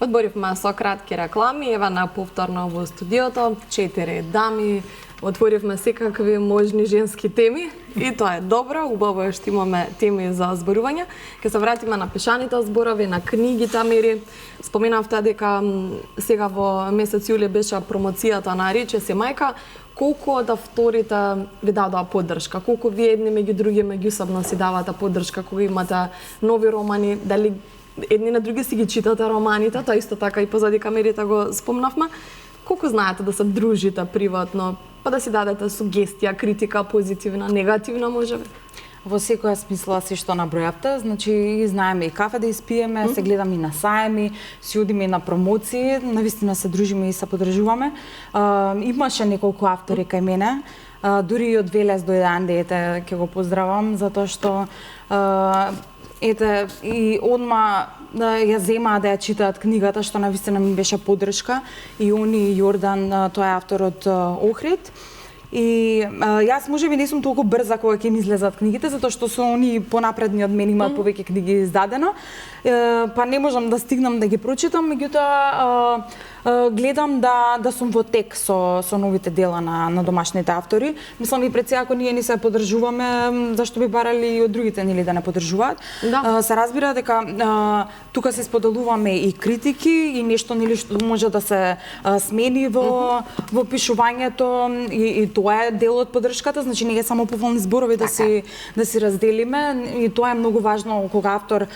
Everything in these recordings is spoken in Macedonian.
Одборивме со кратки реклами, ева на повторно во студиото, 4 дами, отворивме секакви можни женски теми и тоа е добро, убаво е што имаме теми за зборување. Ке се вратиме на пишаните зборови, на книгите, Мери. Споменавте дека сега во месец јули беше промоцијата на Рече си мајка. Колку од авторите ви дадоа поддршка? Колку вие едни меѓу други меѓусебно си давате поддршка кога имате нови романи? Дали едни на други си ги читате романите? Тоа исто така и позади камерите го спомнавме. Колку знаете да се дружите приватно, па да си дадете сугестија, критика, позитивна, негативна можеби? Во секоја смисла се што набројавте, значи знаеме и кафе да испиеме, се гледаме и на саеми, си одиме и на промоции, навистина се дружиме и се подржуваме. Имаше неколку автори кај мене, дури и од Велес дојдеан дете, ќе го поздравам, затоа што ете, и одма ја земаа да ја читаат книгата, што навистина ми беше поддршка, и они, Јордан, тој е автор од Охрид. И јас можеби не сум толку брза кога ќе ми излезат книгите, затоа што се они понапредни од мене, имаат повеќе книги издадено, па не можам да стигнам да ги прочитам, меѓутоа гледам да сум во тек со новите дела на домашните автори. Мислам и пред сега ако ние не се поддржуваме, зашто би барали и од другите нели да не поддржуваат. Да. Се разбира дека тука се споделуваме и критики и нешто нели што може да се смени во пишувањето и тоа е дел од поддршката, значи не е само поволни зборови да си разделиме, и тоа е многу важно кога автор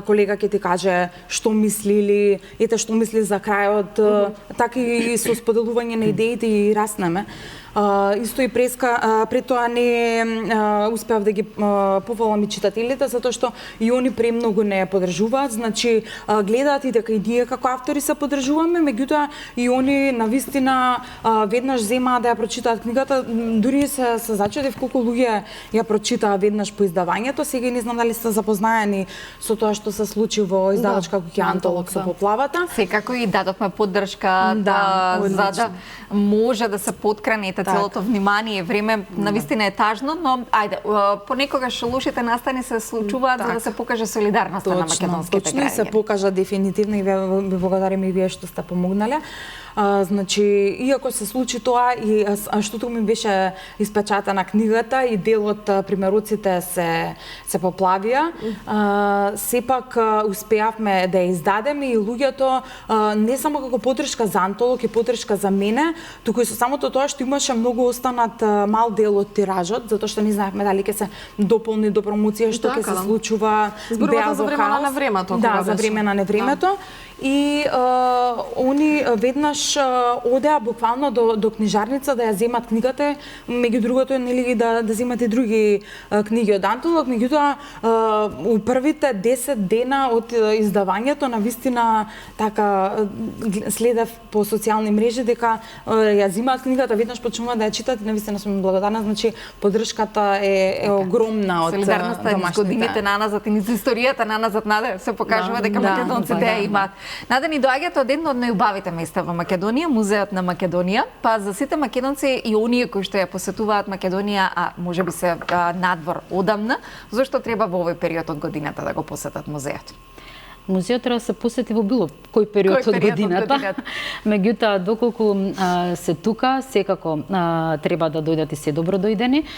колега ќе ти каже што мисли или ете што мисли за крајот, така и со споделување на идеите и раснеме. Исто и пред тоа не успеав да ги поволам и читателите, затоа што и они премногу не поддржуваат, значи гледаат и дека и ние како автори се поддржуваме, меѓутоа и они навистина веднаш земаа да ја прочитаат книгата, дури се зачудив колку луѓе ја прочитаа веднаш по издавањето. Сега не знам дали сте запознаени со тоа што се случи во издавачка куќа Антолог со поплавата. Секако и дадовме поддршка за да може да се поткране целото внимание, време навистина е тажно, но ајде, понекогаш лошите настани се случуваат за да се покаже солидарноста на македонските граѓани. Точно, се покажа дефинитивно и ви благодарим и вие што сте помогнале. Значи, иако се случи тоа и што ми беше испечатана книгата и дел од примероците се поплавија, сепак успеавме да ја издадеме и луѓето не само како поддршка за Антолог и поддршка за мене, туку и со самото тоа што имаше многу останат мал дел од тиражот, затоа што не знаевме дали ќе се дополни до промоција што ќе се случува. Зборувате за време на времето. Да, за време на невремето. И они веднаш одеа буквално до книжарница да ја земат книгата, меѓу другото нели да земат и други книги од Антолог, меѓутоа у првите 10 дена од издавањето навистина така следев по социјални мрежи дека ја земаат книгата, веднаш почнуваат да ја читат и навистина сум благодарна, значи поддршката е огромна од солидарноста низ годините наназад и низ историјата наназад се покажува дека македонците ја имаат. Наде ни доаѓате од едно од најубавите места во Македонија, Музеот на Македонија, па за сите македонци и оние кои што ја посетуваат Македонија, а можеби се надвор одамна, зошто треба во овој период од годината да го посетат музеот? Музеот треба да се посети во било кој период од годината. Меѓутоа, доколку се тука, секако треба да дојдат и се добро дојдени,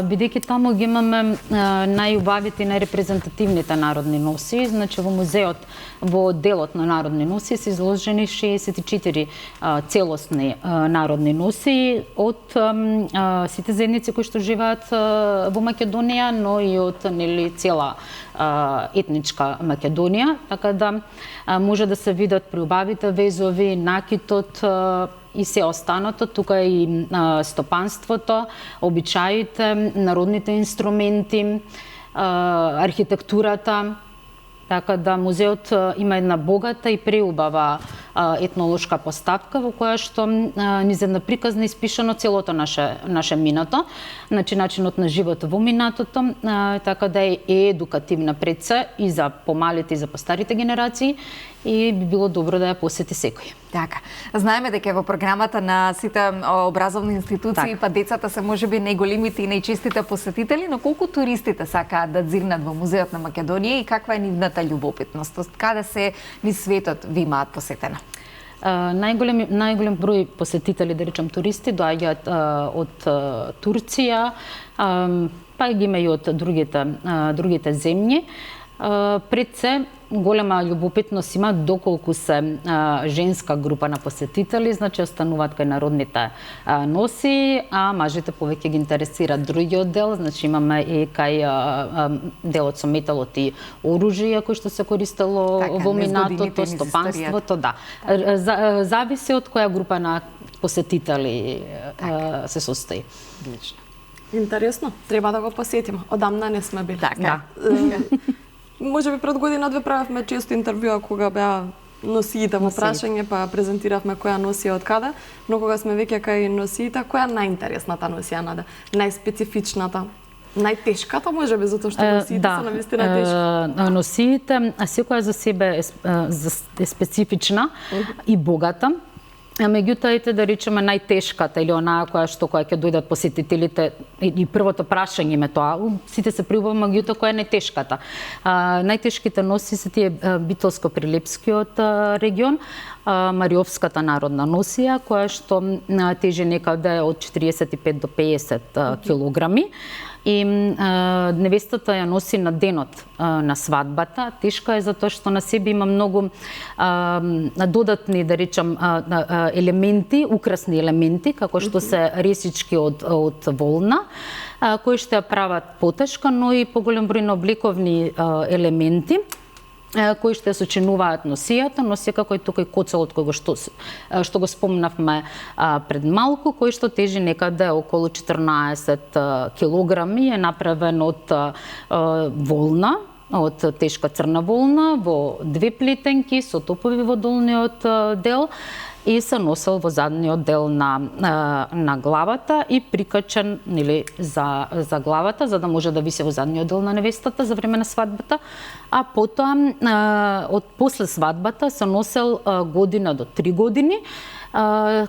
бидејќи таму ги имаме најубавите и најрепрезентативните народни носи. Значи, во музеот, во делот на народни носи се изложени 64 целосни народни носи од сите заедници кои што живеат во Македонија, но и од цела етничка Македонија, така да може да се видат приубавите везови, накитот и се останато, тука и стопанството, обичаите, народните инструменти, архитектурата. Така да музеот има една богата и преубава етнолошка поставка во која што низедна приказна испишано целото наше минато, значи начинот на живот во минатото, така да е едукативна пред се и за помалите и за постарите генерации, и би било добро да ја посети секој. Така. Знаеме дека во програмата на сите образовни институции, па децата се можеби најголемите и најчестите посетители, но колку туристите сакаат да дзирнат во Музеот на Македонија и каква е нивната љубопитност? Каде се низ светот ви имаат посетена? Најголем број посетители, да речем туристи, доаѓаат од Турција, па ги има и од другите земји. Пред се, голема љубопитност има доколку се женска група на посетители, значи остануваат кај народните носи, а мажите повеќе ги интересираат другиот дел, значи имаме и кај делот со металот и оружје кој што се користело во минатото, стопанството, да. Зависи од која група на посетители се состои. Одлично. Интересно, треба да го посетиме. Одамна не сме били. Така. Може би пред година-две правевме често интервјуа кога беа носиите во прашање, па презентиравме која носија од каде, но кога сме веќе кај носиите, која е најинтересната носија, Нада? Најспецифичната? Најтешката може би, затоа што носиите се навистина тешки. Носиите, секоја за себе е специфична и богата. Меѓутоа, да речеме најтешката или онаа која ќе дојдат посетителите и првото прашање ме тоа, сите се приубава, меѓутоа која е најтешката. Најтешките носи се тие Битолско-Прилепскиот регион, Мариовската народна носија, која што тежи некаде од 45 до 50 килограми. И невестата ја носи на денот на свадбата. Тешка е затоа што на себе има многу додатни, да речам, елементи, украсни елементи, како што се ресички од волна, кои што ја прават потешка, но и поголем број на обликовни елементи кои што ја сочинуваат носијата, како и тука и коцелот што го спомнавме пред малку, кој што тежи некаде околу 14 килограми, е направен од волна, од тешка црна волна, во две плетенки со топови во долниот дел и се носел во задниот дел на главата и прикачен за главата, за да може да виси во задниот дел на невестата за време на свадбата, а потоа од после свадбата се носел година до 3 години,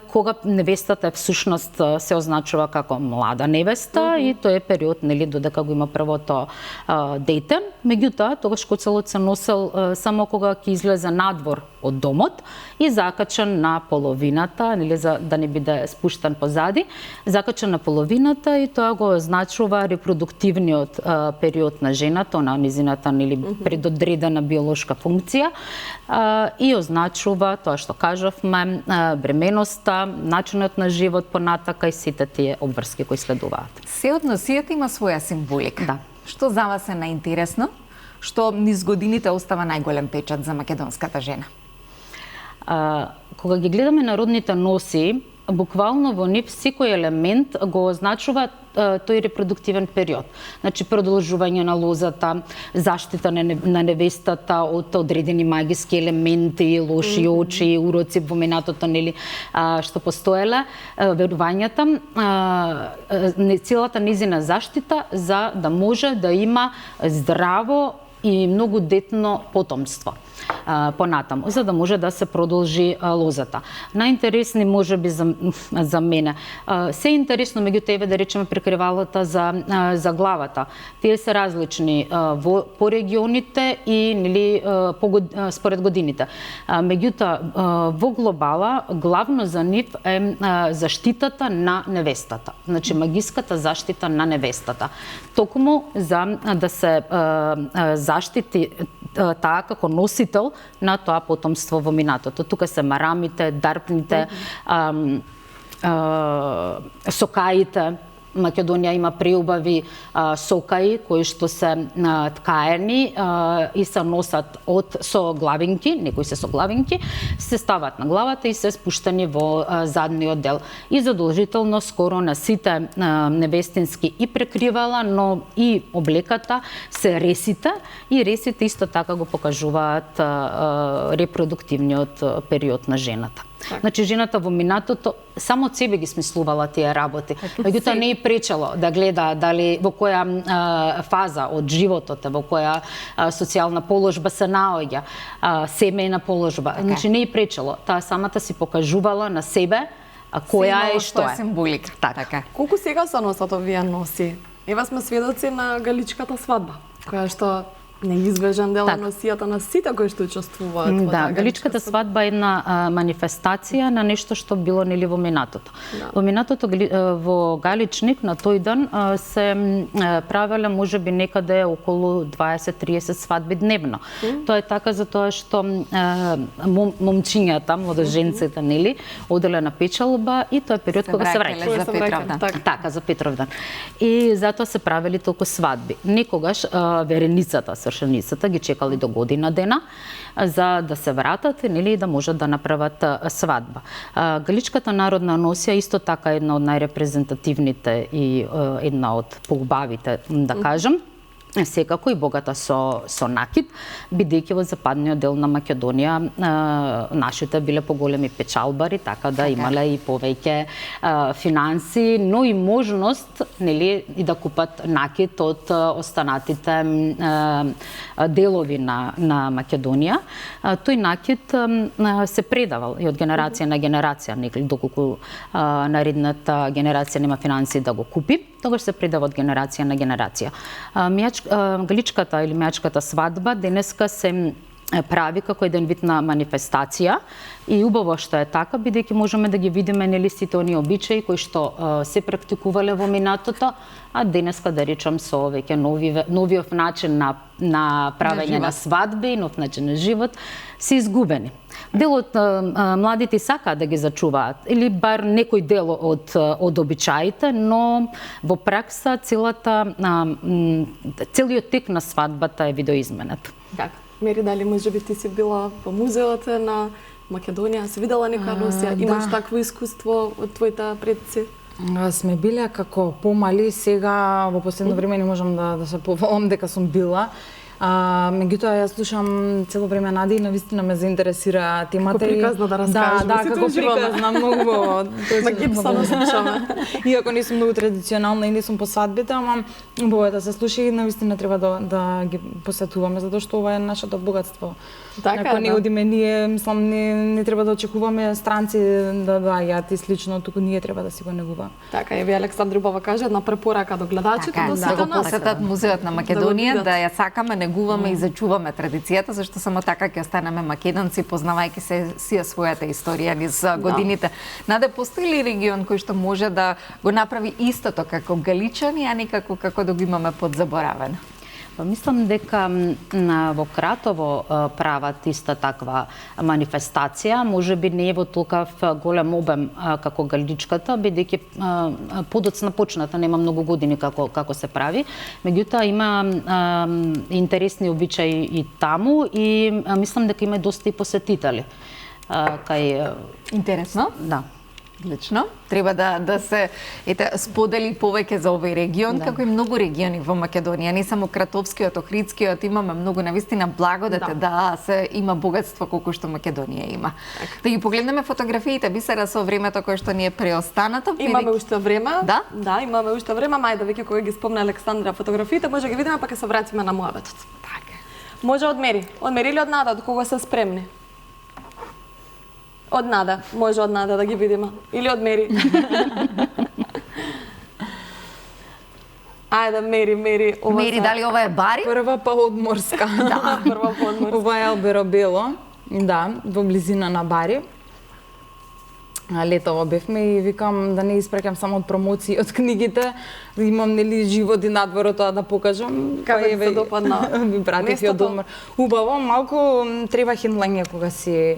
кога невестата всушност се означува како млада невеста и тој е период додека го има првото дете. Меѓутоа, тогаш коцелот се носел само кога ќе излезе надвор од домот и закачан на половината, за да не биде спуштан позади, закачан на половината и тоа го означува репродуктивниот период на жената, на низината предодредена биолошка функција и означува тоа што кажавме, бременоста, начинот на живот понатака и сите тие обврски кои следуваат. Се од носијата има своја символика. Да. Што за вас е најинтересно? Што низ годините остава најголем печат за македонската жена? Кога ги гледаме народните носи, буквално во нив секој елемент го означува тој репродуктивен период. Значи, продолжување на лозата, заштита на невестата од одредени магиски елементи, лоши очи, уроци во минатото, што постоеле, верувањата, целата низина заштита за да може да има здраво и многу детно потомство понатаму, за да може да се продолжи лозата. Најинтересни може би за мене. Се е интересно, меѓутоа, да речеме прекривалата за главата. Тие се различни по регионите и според годините. Меѓутоа, во глобала, главно за нив е заштитата на невестата. Значи, магиската заштита на невестата. Токму за да се заштити таа како носител на тоа потомство во минатото. Тука се марамите, дарпните, сокаите. Македонија има преубави сокаи кои што се ткаени и се носат со главинки, некои се со главинки, се стават на главата и се спуштани во задниот дел. И задолжително скоро на сите невестински и прекривала, но и облеката се ресите и ресите исто така го покажуваат репродуктивниот период на жената. Значи жената во минатото само од себе ги смислувала тие работи. Меѓутоа не е пречело да гледа дали во која фаза од животот, во која социјална положба се наоѓа, семејна положба. Значи не е пречело. Таа самата си покажувала на себе која е што е. Символика. Така. Колку сега се носат овие носи? Ева сме сведоци на галичката свадба, која што неизбежен дел на носијата на сите кои што учествуваат во Да, галичката свадба е една манифестација на нешто што било нели во минатото. Во минатото во Галичник на тој ден се правеле можеби некаде околу 20-30 свадби дневно. Тоа е така затоа што момчињата, младоженците нели, оделе на печалба и тоа е период кога се враќале за Петровдан. Така, за Петровдан. И затоа се правели толку свадби. Некогаш вереницата, свршеницата ги чекали до година дена за да се вратат нели да можат да направат свадба. Галичката народна носија исто така е една од најрепрезентативните и една од поубавите, да кажам. Секако и богата со накид, бидејќи во западниот дел на Македонија нашите биле поголеми печалбари, така да имале и повеќе финанси, но и можност нели и да купат накид од останатите делови на Македонија. Тој накид се предавал и од генерација на генерација, нели доколку наредната генерација нема финанси да го купи, тогаш се предава од генерација на генерација. Галичката или мејачката свадба денеска се прави како еден вид на манифестација и убаво што е така, бидејќи можеме да ги видиме нели сите оние обичаи кои што се практикувале во минатото, а денеска да речам со веќе новиот начин на правење на свадби, нов начин на живот, се изгубени. Дел од младите сакаат да ги зачуваат, или бар некој дел од обичаите, но во пракса целиот тек на свадбата е видоизменет. Така. Мери, дали можеби ти си била во музеот на Македонија, си видела некоја носија, имаш такво искуство од твоите предци? Сме биле како помали, сега во последно време не можам да се поволам дека сум била. Меѓутоа јас слушам цело време Нади и навистина ме заинтересира темата. Како приказна да раскажеш. Да, како приказна, многу убаво. На гипса слушаме. Иако не сум многу традиционална и не сум по свадбите, ама убаво е да се слуша и навистина треба да ги посетуваме, затоа што ова е нашето богатство. Така, ако не одиме ние, мислам, не треба да очекуваме странци да доаѓаат и слично, туку ние треба да си го негуваме. Така, еви Александра убава каже една препорака до гледачите да го посетат музеот на Македонија, да ја сакаме, негуваме и зачуваме традицијата, зашто само така ќе останеме македонци, познавајќи се својата историја низ годините. Наде, постои ли регион кој што може да го направи истото како галичани, а некако како да го имаме подзаборавено? Мислам дека во Кратово прават иста таква манифестација, можеби не е во толков голем обем како галичката, бидејќи подоцна почната, нема многу години како се прави. Меѓутоа има интересни обичаи и таму и мислам дека има доста и посетители. Интересно? Да. Одлично. Треба да се сподели повеќе за овој регион, како и многу региони во Македонија, не само Кратовскиот, Охридскиот, имаме многу навистина благодете да се има богатство колку што Македонија има. Да ги погледнеме фотографиите, Бисера, со времето кое што ни е преостанато. Имаме уште време. Да? Да, имаме уште време, мајде веќе кога ги спомна Александра фотографиите, може ги видиме, па ќе се вратиме на муабетот. Така. Може одмери или од Нада, до кога се спремни? Од Нада, може од Нада да ги видиме. Или од Мери. Ајде, Мери. Мери, дали ова е Бари? Прва па одморска. Да, прва па одморска. Ова е Алберобело, да, во близина на Бари. Летово бевме и викам да не испраќам само од промоции од книгите, имам нели живот и надвор тоа да покажам. Како ти се допадна? Ви пратив од одмор. Убаво, малку треба хендлање кога си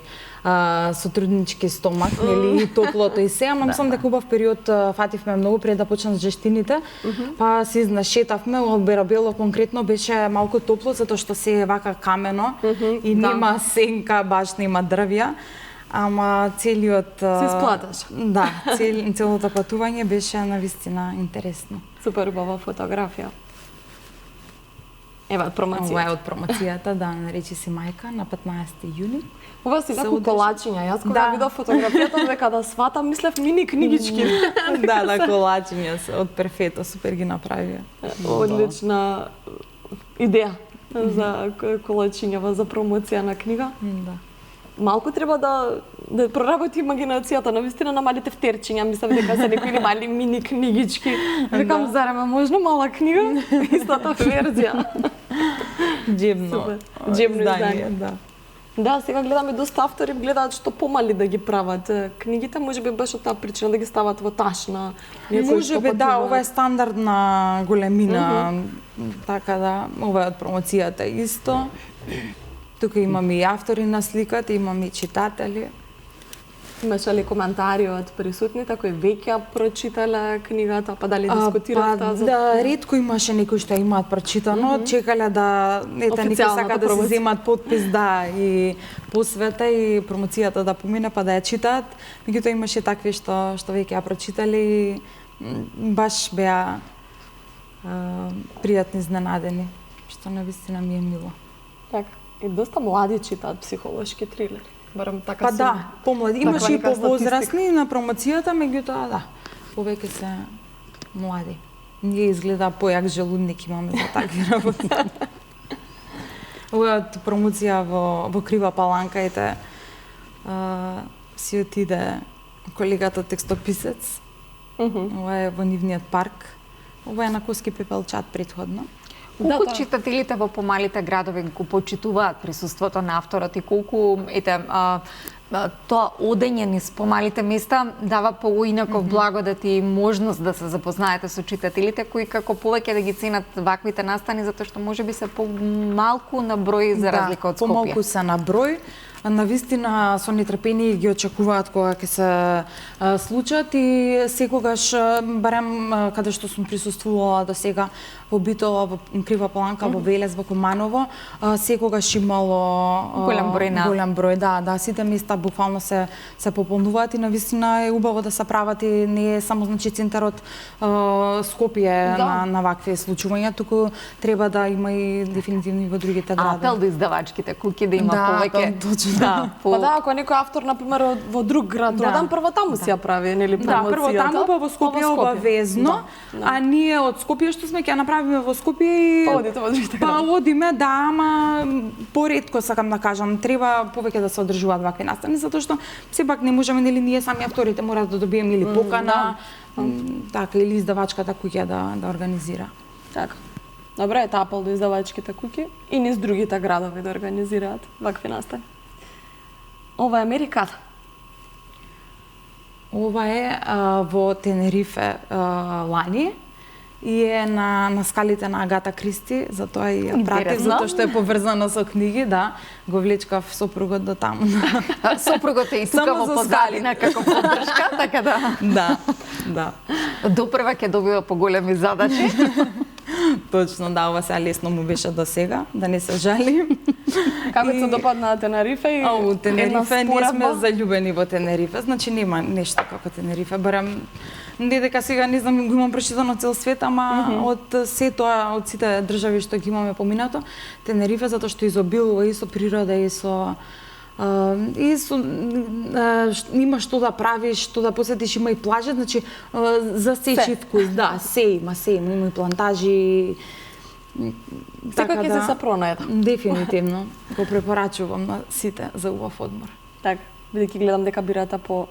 сотруднички стомак, нели и топлото и се, ама мислам дека убав период фативме многу пред да почнат жештините. Па си шетавме, Алберобело конкретно беше малку топло затоа што се е вака камено и нема сенка, баш нема дрвја. Ама целиот се сплаташ. Да, целото патување беше навистина интересно. Супер убава фотографија. Ева, промоција. Ова е од промоцијата, да, наречи си мајка на 15 јуни. Ова си се како одржа. колачиња. Јас кога видов фотографијата, дека да сватам, мислев мини книгички. Да, колачиња се од перфето, супер ги направија. Одлична идеја за колачињава, за промоција на книга. Да. Малку треба да проработи имагинацијата, навистина на малите втерчиња, мислам дека се некои мали мини книгички. Викам, зарема можно мала книга, истата верзија. Джебно. Джебно издание, да. Да, сега гледаме доста автори гледаат што помали да ги прават книгите, можеби баш од таа причина да ги стават во ташна. Можеби да, ова е стандардна големина, така да, ова е од промоцијата исто. Тука имаме и автори на сликата, имаме и читатели. Имаше ли коментари од присутните кои веќе ја прочитале книгата, па дали дискутиравте за да, ретко имаше некои што имаат прочитано, чекале да некои сака да се земат подпис, да, и посвета и промоцијата да помине па да ја читаат. Меѓутоа имаше такви што веќе ја прочитале и баш беа пријатни изненадени, што навистина ми е мило. Така. И доста млади читаат психолошки трилери. Барам така Па да, помлади. Имаше и повозрасни на промоцијата, меѓутоа да, повеќе се млади. Ние изгледа појак желудник имаме за такви работи. Ова промоција во Крива Паланка, ете, си отиде колегата текстописец. Ова е во нивниот парк. Ова е на Коски Пепелчат претходно. Колку читателите во помалите градови го почитуваат присуството на авторот и колку тоа одење низ помалите места дава поинаков благодат и можност да се запознаете со читателите кои како повеќе да ги ценат ваквите настани затоа што можеби се помалку на број за разлика од Скопје. Помалку се на број. Навистина со нетрпение ги очекуваат кога ќе се случат и секогаш, барем каде што сум присуствувала до сега во Битола, во Крива Паланка, во Велес, во Куманово, секогаш имало голем број, да, сите места буквално се пополнуваат и навистина е убаво да се прават и не е само значи центарот Скопје на вакви случувања, туку треба да има и дефинитивно и во другите градови. Апел до издавачките куќи да има повеќе. Да, па да, ако некој автор на пример во друг град родам, прво таму си ја прави, нели, промоцијата. Да, прво таму, па во Скопје обавезно, а ние од Скопје што сме ќе направиме во Скопје и одите во другите градови. Па одиме, да, ама поретко сакам да кажам, треба повеќе да се одржуваат вакви настани затоа што сепак не можеме, нели, ние сами авторите мора да добиеме или покана, така, или издавачката куќа да организира. Така. Добре, е апел до издавачките куќи и низ другите градови да организираат вакви настани. Ова е Америката. Ова е во Тенерифе лани и е на скалите на Агата Кристи, затоа и ја пратив, затоа што е поврзана со книги, да, го влечкав сопругот до таму. Сопругот е и тука во позадина како поддршка, така да. Да. Допрва ќе добива поголеми задачи. Точно, да, ова сега лесно му беше до сега, да не се жали. Како се допадна на Тенерифе и во Тенерифе ние сме заљубени во Тенерифе, значи нема нешто како Тенерифе, барем не дека сега не знам го имам прочитано цел свет, ама од се тоа, од сите држави што ги имаме поминато, Тенерифе затоа што изобилува и со природа и со има што да правиш, што да посетиш, има и плажа, значи за сечи вкус, да, се има и плантажи. Секој ќе се пронајде. Дефинитивно, го препорачувам на сите за убав одмор. Така, бидејќи гледам дека бирате по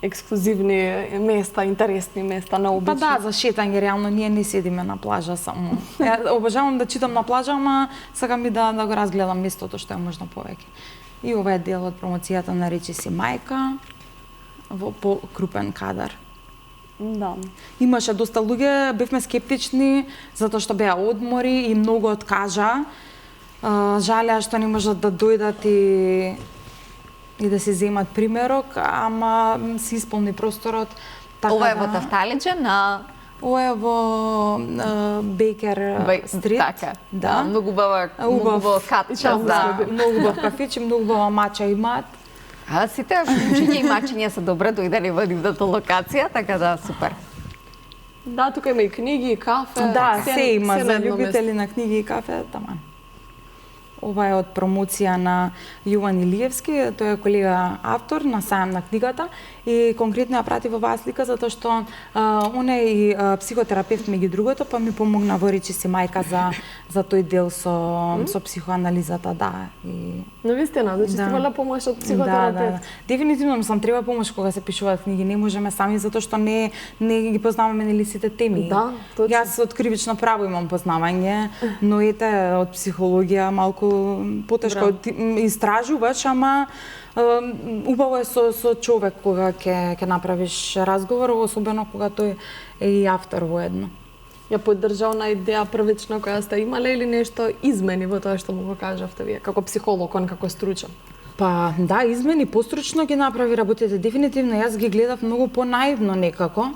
ексклузивни места, интересни места на обични. Па да, за шетање реално ние не седиме на плажа само. Обожавам да читам на плажа, ама сакам и да го разгледам местото што е можно повеќе. И ова е дел од промоцијата на Речи си мајка во покрупен кадар. Да. Имаше доста луѓе, бевме скептични затоа што беа одмори и многу откажа. Жалеа што не можат да дојдат и да се земат примерок, ама се исполни просторот. Така ова е во Тафталиџе на ова е во Бейкер Стрит. Така, да, многу убава катча, да. Многу убав кафич и многу убава мача имаат. Сите кучиња и мачиња се добре дојдени во нивната локација, така да, супер. Да, тука има и книги, и кафе. Да, се има на за едно љубители на книги и кафе, таман. Ова е од промоција на Јован Илиевски, тој е колега автор на Сајам на книгата и конкретно ја прати во оваа слика затоа што он е и психотерапевт меѓу другото, па ми помогна во речи си мајка за тој дел со психоанализата, да. И Но вистина, значи сте имала помош од психотерапевт. Девинитивно сам треба помош кога се пишуваат книги, не можеме сами затоа што не ги познаваме нели сите теми. Да, точно. Јас од кривично право имам познавање, но ете од психологија малку потешко истражуваш, ама убаво е со човек кога ќе направиш разговор, особено кога тој е и автор воедно. Ја поддржа на идеја првично која сте имале или нешто измени во тоа што му го кажавте вие како психолог, он како стручен? Па да, измени постручно ги направи работите. Дефинитивно јас ги гледав многу понаивно некако,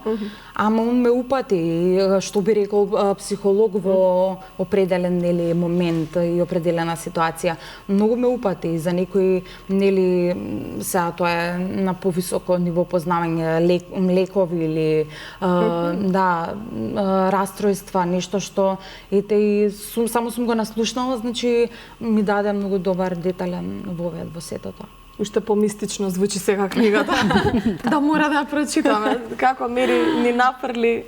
ама он ме упати, што би рекол психолог во определен нели момент и определена ситуација. Многу ме упати за некои нели сега тоа е на повисоко ниво познавање лекови или да растројства, нешто што ете и само сум го наслушнала, значи ми даде многу добар детален вовед во сето тоа. Уште помистично звучи сега книгата. Да мора да ја прочитаме. Како Мери ни нафрли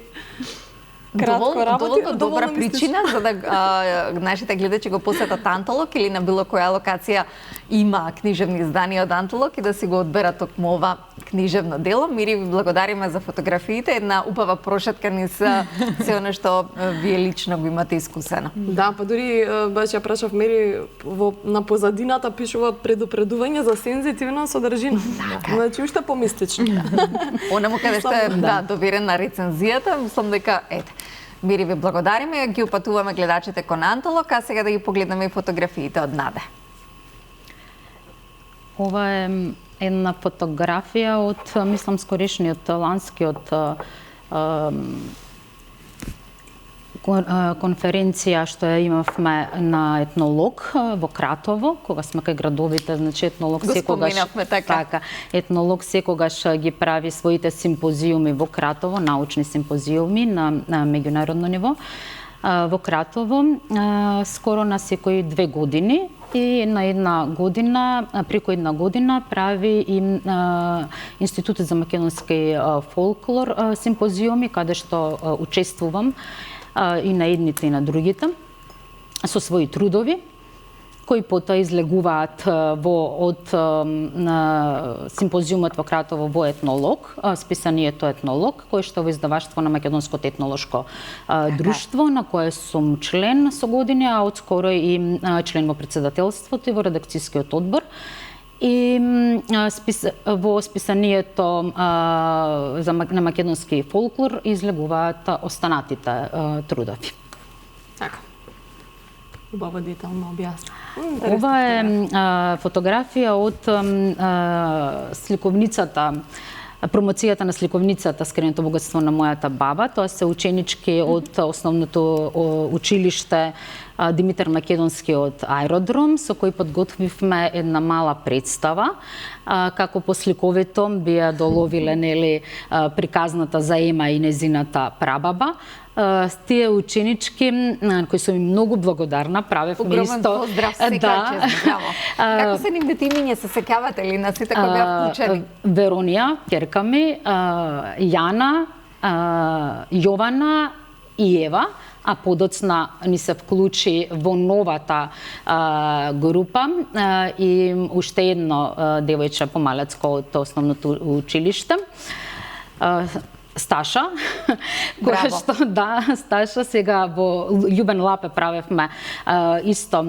кратко работи. Доволно добра причина за да нашите гледачи го посетат Антолог или на било која локација има книжевни изданија од Антолог и да си го одберат токму ова книжевно дело. Мири, ви благодариме за фотографиите, една убава прошетка низ се она што вие лично го имате искусено. Да, па дури баш ја прашав Мери на позадината пишува предупредување за сензитивна содржина. Значи уште помистично. Онаму каде што е доверена рецензијата, мислам дека ете. Мири, ви благодариме, ги упатуваме гледачите кон Антолог, а сега да ги погледнеме и фотографиите од Наде. Ова е една фотографија од, мислам, скорешниот ланскиот конференција што ја имавме на етнолог во Кратово, кога сме кај градовите, значи етнолог секогаш етнолог секогаш ги прави своите симпозиуми во Кратово, научни симпозиуми на меѓународно ниво во Кратово, скоро на секои 2 години и на преку една година прави и Институтот за македонски фолклор симпозиуми каде што учествувам и на едните и на другите со своји трудови кои потоа излегуваат од симпозиумот во Кратово во етнолог, списанието етнолог, кој што во издаваштво на Македонското етнолошко друштво, на кое сум член со години, а одскоро и член во претседателството и во редакцијскиот одбор. И во списанието на македонски фолклор излегуваат останатите трудови. Така. Убаво детално објасни. Ова е фотографија од сликовницата, промоцијата на сликовницата Скриеното богатство на мојата баба. Тоа се ученички од основното училиште Димитар Македонски од аеродром, со кој подготвивме една мала представа, како по сликовито би ја доловиле нели приказната за Ема и незината прабаба. Тие ученички, кои сум им многу благодарна, правевме исто. Огромен поздрав, секако здраво. Како се нивните имиња, се сеќавате ли на сите кои беа вклучени? Веронија, ќерка ми, Јана, Јована и Ева, а подоцна ни се вклучи во новата група и уште едно девојче помалецко од основното училиште. Сташа, која што Сташа сега во Љубен Лапе правевме исто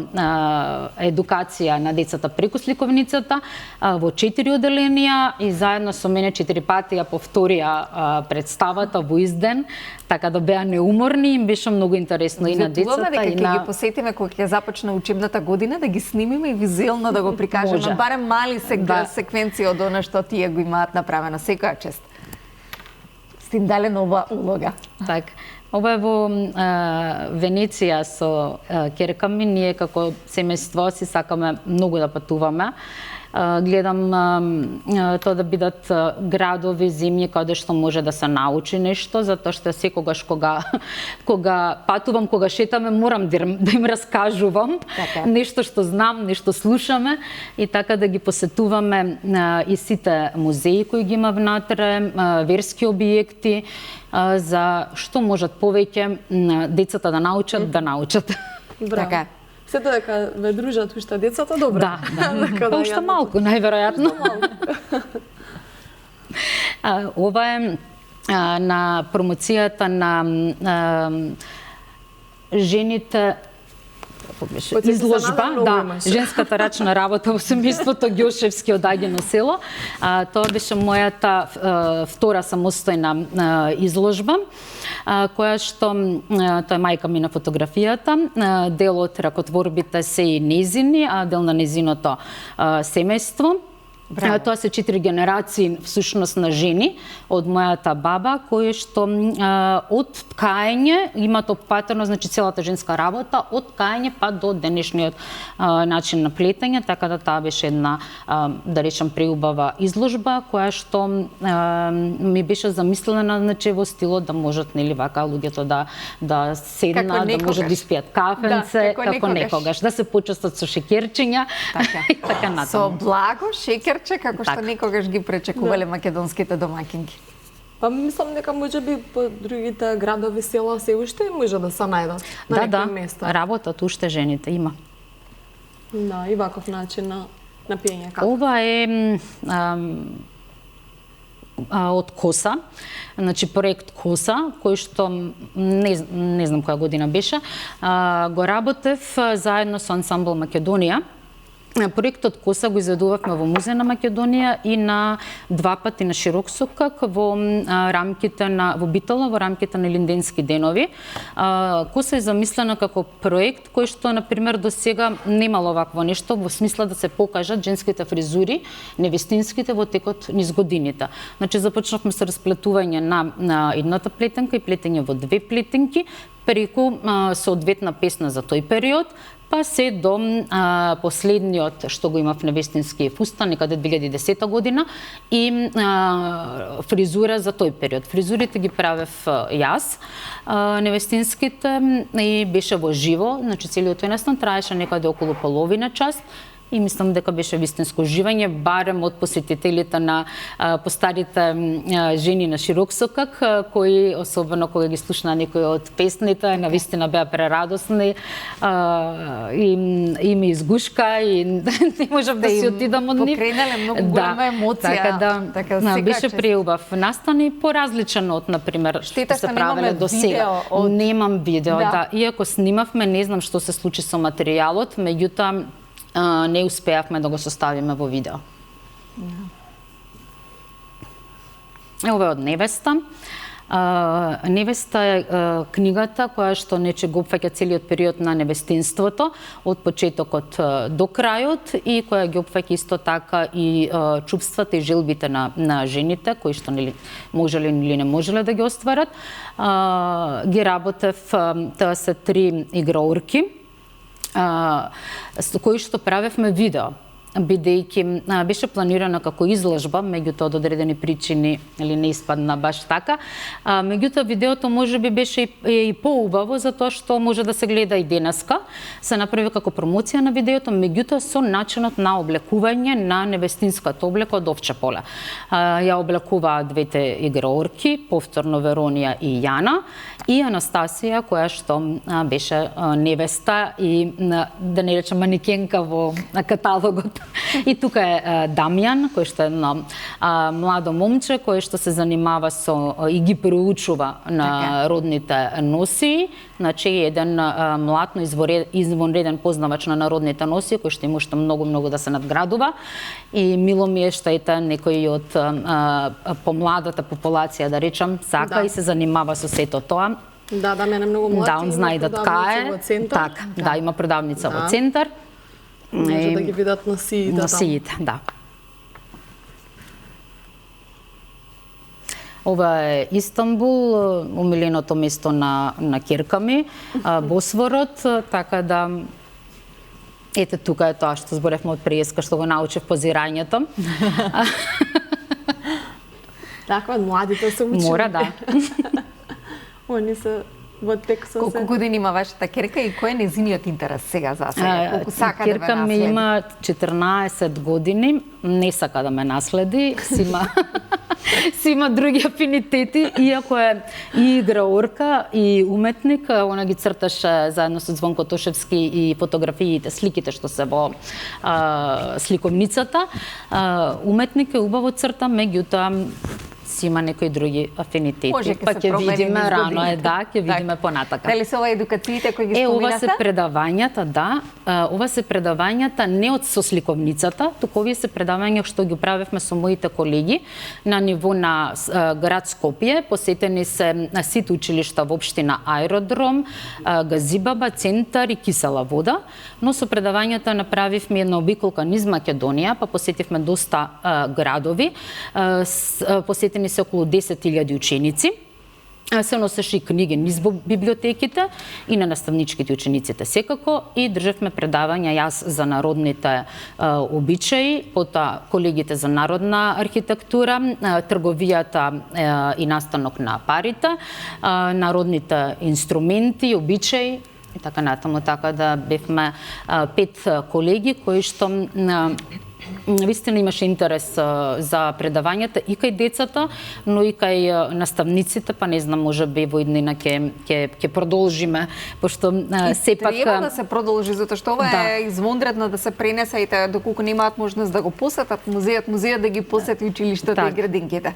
едукација на децата преку сликовницата во 4 оделенија и заедно со мене 4 пати ја повторија представата во изден, така да беа неуморни, им беше многу интересно и на децата и на... Ќе ги посетиме кога ќе започне учебната година, да ги снимиме и визуелно да го прикажеме, барем мали секвенции од она што тие го имаат направено. Секоја чест. Им дале нова улога. Так. Ова е во Венеција со ќерка ми. Ние како семејство си сакаме многу да патуваме. Гледам тоа да бидат градови, земји каде што може да се научи нешто, затоа што секогаш кога патувам, кога шетаме, морам да им раскажувам нешто што знам, нешто слушаме и така да ги посетуваме и сите музеи кои ги има внатре, верски објекти, за што можат повеќе децата да научат. Така. Сето дека ве дружат уште децата, добро. Да. Па уште малку, најверојатно. Ова е на промоцијата на жените изложба, женската рачна работа во семејството Ѓошевски од Агино село. Тоа беше мојата втора самостојна изложба, која што тоа е мајка ми на фотографијата. Дел од ракотворбите се и незини, а дел на незиното семејство. Тоа се 4 генерации всушност на жени од мојата баба, кои што од ткаење имаат опатено, значи целата женска работа од ткаење па до денешниот начин на плетење, така да таа беше една, да речам, преубава изложба која што ми беше замислена, значи во стилот да можат, нели, вака луѓето да седнат, да можат да испијат кафенце, како некогаш, да се почестат со шеќерчиња и така натаму. Со благо шеќер, како што некогаш ги пречекувале македонските домакинки. Па мислам дека можеби по другите градови, села се уште може да се најдат на некои места. Да, работат уште жените, има. Да, и ваков начин на пиење кафе. Ова е од Коса, значи проект Коса, кој што не знам која година беше, го работев заедно со ансамбл Македонија. Проектот Коса го изведувавме во Музеј на Македонија и на 2 пати на Широк Сокак во рамките на Битола, во рамките на Линденски денови. Коса е замислена како проект кој што, например, до сега немало вакво нешто, во смисла да се покажат женските фризури, невестинските во текот низ годините. Значи започнавме со расплетување на едната плетенка и плетење во 2 плетенки преку соодветна песна за тој период, па се до последниот што го имав невестински фустан, некаде 2010 година, и фризура за тој период. Фризурите ги правев јас, невестинските, и беше во живо, значи целиот тој настан траеше некаде околу половина час, и мислам дека беше вистинско уживање, барем од посетителите на постарите жени на Широк Сокак, кои, особено кога ги слушна некои од песните, навистина беа прерадосни, и ми изгушка, и не можев да си отидам од нив. Покренале многу голема емоција. Така да, беше преубав настан и поразличен од, например, што се правеле до сега. Немам видео, да. Иако снимавме, не знам што се случи со материјалот, меѓутоа не успеавме да го составиме во видео. Ова е од Невеста. Невеста е книгата која што нече го опфаќа целиот период на невестинството, од почетокот до крајот, и која ги опфаќа исто така и чувствата и желбите на жените, кои што нели можеле или не можеле да ги остварат. Ги работев, тоа се 3 играорки, со кои што правевме видео, бидејќи беше планирана како изложба, меѓутоа од одредени причини или не испадна баш така. Меѓутоа видеото можеби беше и поубаво, затоа што може да се гледа и денеска. Се направи како промоција на видеото, меѓутоа со начинот на облекување на невестинската облека од овче поле. Ја облекуваа 2 играорки, повторно Веронија и Јана, и Анастасија, која што беше невеста и, да не речем, манекенка во каталогот. И тука е Дамјан, кој што е едно младо момче, кој што се занимава со и ги проучува на родните носии. Значи, еден млад, но извонреден познавач на народните носии, кој што има уште многу да се надградува. И мило ми е што ете некој од помладата популација, да речам, сака и се занимава со сето тоа. Да, мене многу млад. Да, он знае да ткае. Така, да, има продавница во центар. Може да ги видат носиите. Носиите, да. Ова е Истанбул, умиленото место на ќерка ми, Босворот, така да Ете, тука е тоа што зборевме од преска, што го научив позирањето. Така, младите се учени. Мора, да. Они се во тек со Колку години има вашата керка и кој е незиниот интерес сега за сега? Колку сака да ве Керка ми наследи? има 14 години, не сака да ме наследи, си има други афинитети, иако е и играорка, и уметник, она ги црташе заедно со Звонко Тошевски и фотографиите, сликите што се во сликовницата. Уметник е убаво црта, меѓутоа си има некои други афинитети. Може Па ќе видиме рано ќе видиме понатака. Дали се ова едукациите кои ги Ова споминавте? се предавањата, да. Ова се предавањата не од со сликовницата, туку овие се предавања што ги правевме со моите колеги на ниво на град Скопје. Посетени се сите училишта во општина Аеродром, Газибаба, Центар и Кисела вода, но со предавањата направивме една обиколка низ Македонија, па посетивме доста градови. Посетени се околу 10.000 ученици. Се носеше и книги низ библиотеките и на наставничките учениците секако, и држевме предавања јас за народните обичаи, потоа колегите за народна архитектура, трговијата и настанок на парите, народните инструменти, обичаи и така натаму, така да бевме 5 колеги кои што вистина имаше интерес за предавањата и кај децата, но и кај наставниците, па не знам, можеби во иднина ќе продолжиме, пошто сепак треба да се продолжи, затоа што ова е извонредно да се пренесе и доколку немаат можност да го посетат музејот да ги посети училиштата и градинките.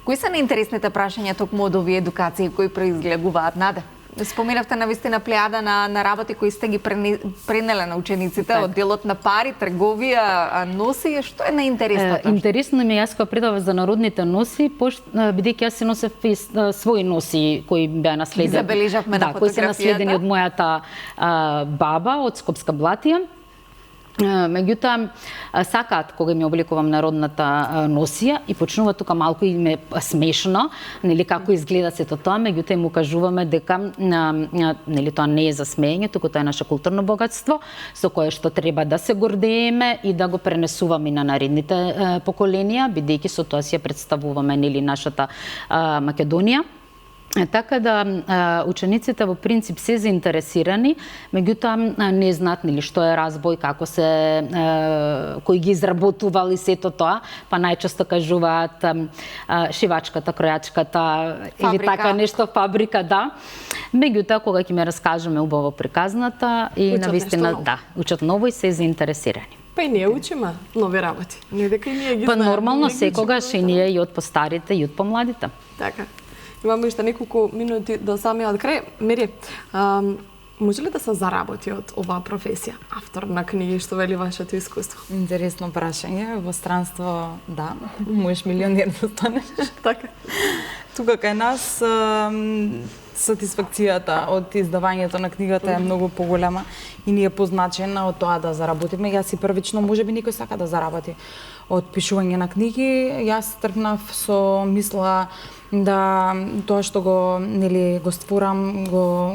Кои се наинтересните прашања токму од овие едукации кои произлегуваат, Наде? Споминавте навистина плејада на работи кои сте ги пренеле на учениците, од делот на пари, трговија, носи, што е наинтересното? Интересно ми е, јас кога предавав за народните носи, бидејќи јас се носев своји носи кои беа наследени. Забележавме на кои се фотографијата. наследени од мојата баба од Скопска Блатија. Меѓутоа, сакаат кога ми обликувам народната носија и почнува тука малку и ме смешно, нели како изгледа сето тоа, меѓутоа им укажуваме дека нели тоа не е за смеење, туку тоа е наше културно богатство со кое што треба да се гордееме и да го пренесуваме на наредните поколенија, бидејќи со тоа си ја представуваме нели нашата Македонија. Така да учениците во принцип се заинтересирани, меѓутоа не знаат нели што е разбој, како се кој ги изработувал и сето тоа, па најчесто кажуваат шивачката, кројачката или така нешто, фабрика, да. Меѓутоа кога ќе ме раскажеме убаво приказната и навистина учат ново и се заинтересирани. Па и ние учиме нови работи. Не дека и ние ги знаеме. Па нормално секогаш и ние и од постарите и од помладите. Така. Имаме уште неколку минути до самиот крај. Мери, може ли да се заработи од оваа професија? Автор на книги, што вели вашето искуство? Интересно прашање. Во странство, да, можеш милионер да станеш. Така. Тука кај нас сатисфакцијата од издавањето на книгата е многу поголема и ни е позначена од тоа да заработиме. Јас и првично, можеби некој сака да заработи од пишување на книги. Јас тргнав со мисла да тоа што го створам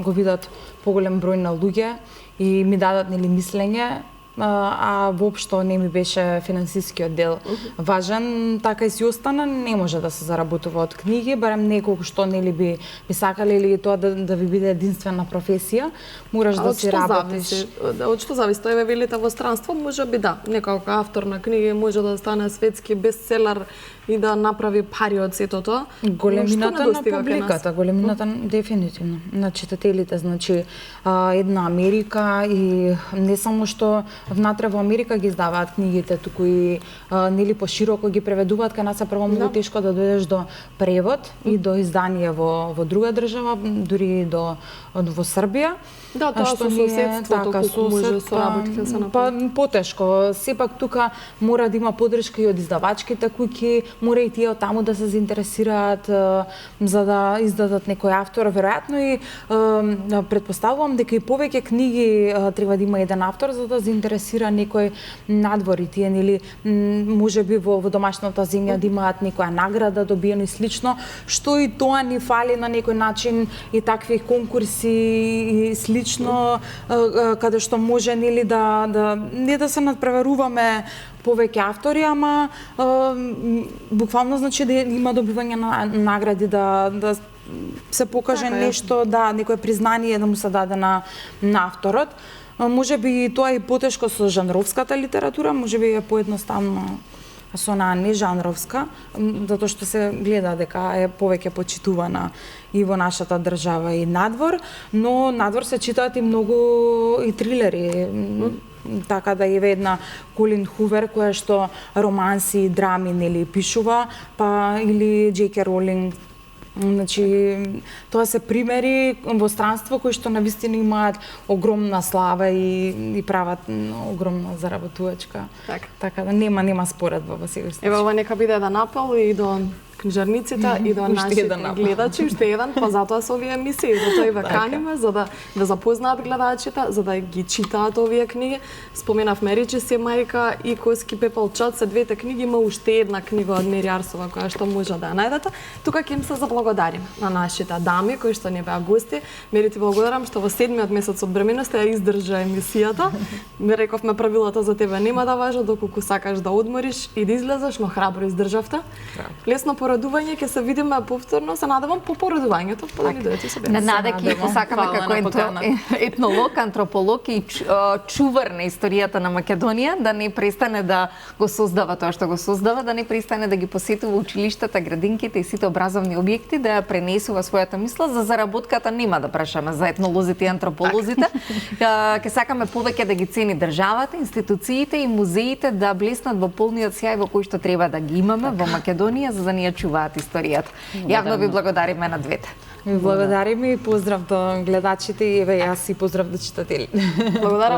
го видат поголем број на луѓе и ми дадат мислење, а воопшто не ми беше финансискиот дел важен, така и си остана. Не може да се заработува од книги, барем неколку што би сакале или тоа да ви биде единствена професија, мораш да си работиш. Од што зависи? Тоа ве велите во странство, можеби да, некако автор на книги може да стане светски бестселер и да направи пари од сето тоа. Големината на публиката, големината дефинитивно на читателите, значи една Америка и не само што внатре во Америка ги издаваат книгите, туку и нели пошироко ги преведуваат, кај нас е прво многу тешко да дојдеш до превод и до издание во друга држава, дури во Србија. Да, тоа со соседството, колку може соработите да се направи. Па потешко, сепак тука мора да има подршка и од издавачките куќи, мора и тие од таму да се заинтересираат за да издадат некој автор. Веројатно и предпоставувам дека и повеќе книги треба да има еден автор за да заинтересира интересира некој надвор и тие нели можеби во домашната земја да имаат некоја награда добиено и слично, што и тоа ни фали на некој начин и такви конкурси и слично каде што може нели да не да се надпреваруваме повеќе автори, ама буквално значи да има добивање на награди, да се покаже нешто, да, некое признание да му се даде на авторот. Може би тоа е потешко со жанровската литература, може би е поедноставно со онаа нежанровска, затоа што се гледа дека е повеќе почитувана и во нашата држава и надвор, но надвор се читаат и многу и трилери. Така да еве една Колин Хувер која што романси и драми нели пишува, па или J.K. Ролинг. Значи, тоа се примери во странство кои што навистина имаат огромна слава и прават огромна заработувачка. Така да нема споредба во себе. Ева ова нека биде еден апел и до книжарниците и до нашите гледачи, уште еден, па затоа се овие емисии, затоа и ве каниме, за да запознаат гледачите, за да ги читаат овие книги. Споменавме Речи си мајка и Коски пепелчат, се двете книги, има уште една книга од Мери Арсова која што може да ја најдете. Тука ќе им се заблагодариме на нашите дами кои што не беа гости. Мери, ти благодарам што во 7-миот месец од бременост ја издржа емисијата. Ме рековме правилата за тебе нема да важат доколку сакаш да одмориш и да излезеш, но храбро издржавте. Лесно порадување, ќе се видиме повторно, се надевам по порадувањето, па да ни дојдете со На Наде ќе посакаме како етнолог, антрополог и чувар на историјата на Македонија, да не престане да го создава тоа што го создава, да не престане да ги посетува училиштата, градинките и сите образовни објекти, да ја пренесува својата мисла. За заработката нема да прашаме за етнолозите и антрополозите. Ќе сакаме повеќе да ги цени државата, институциите и музеите да блеснат во полниот сјај во кој што треба да ги имаме во Македонија, за да ни ја чуваат историјата. Јавно ви благодариме на двете. Ви благодариме и поздрав до гледачите и еве јас и поздрав до читатели. Благодарам.